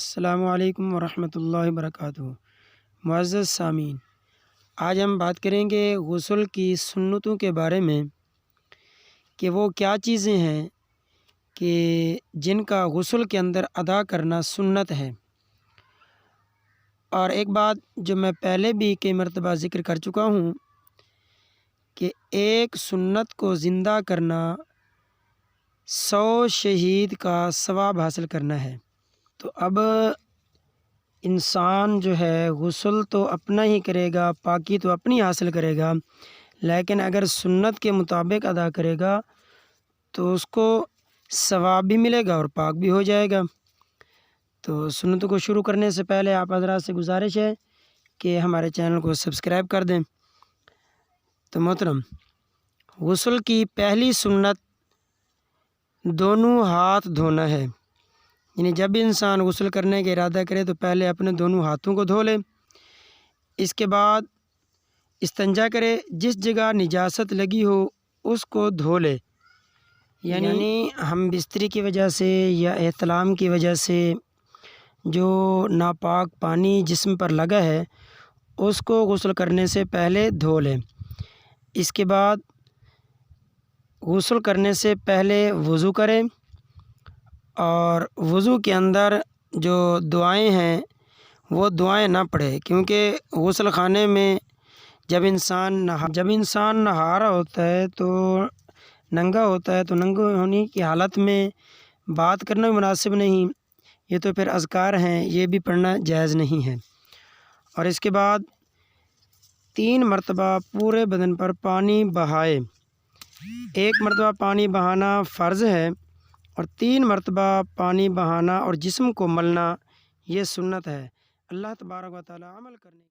السلام علیکم ورحمۃ اللہ وبرکاتہ۔ معزز سامعین، آج ہم بات کریں گے غسل کی سنتوں کے بارے میں کہ وہ کیا چیزیں ہیں کہ جن کا غسل کے اندر ادا کرنا سنت ہے۔ اور ایک بات جو میں پہلے بھی کئی مرتبہ ذکر کر چکا ہوں کہ ایک سنت کو زندہ کرنا 100 شہید کا ثواب حاصل کرنا ہے۔ تو اب انسان جو ہے غسل تو اپنا ہی کرے گا، پاکی تو اپنی حاصل کرے گا، لیکن اگر سنت کے مطابق ادا کرے گا تو اس کو ثواب بھی ملے گا اور پاک بھی ہو جائے گا۔ تو سنت کو شروع کرنے سے پہلے آپ حضرات سے گزارش ہے کہ ہمارے چینل کو سبسکرائب کر دیں۔ تو محترم، غسل کی پہلی سنت دونوں ہاتھ دھونا ہے، یعنی جب بھی انسان غسل کرنے کا ارادہ کرے تو پہلے اپنے دونوں ہاتھوں کو دھو لے، اس کے بعد استنجا کرے، جس جگہ نجاست لگی ہو اس کو دھو لے، یعنی ہم بستری کی وجہ سے یا احتلام کی وجہ سے جو ناپاک پانی جسم پر لگا ہے اس کو غسل کرنے سے پہلے دھو لیں۔ اس کے بعد غسل کرنے سے پہلے وضو کریں، اور وضو کے اندر جو دعائیں ہیں وہ دعائیں نہ پڑھے، کیونکہ غسل خانے میں جب انسان نہا رہا ہوتا ہے تو ننگا ہوتا ہے، تو ننگے ہونے کی حالت میں بات کرنا بھی مناسب نہیں، یہ تو پھر اذکار ہیں، یہ بھی پڑھنا جائز نہیں ہے۔ اور اس کے بعد 3 مرتبہ پورے بدن پر پانی بہائے، 1 مرتبہ پانی بہانا فرض ہے اور 3 مرتبہ پانی بہانا اور جسم کو ملنا یہ سنت ہے۔ اللہ تبارک و تعالی عمل کرنے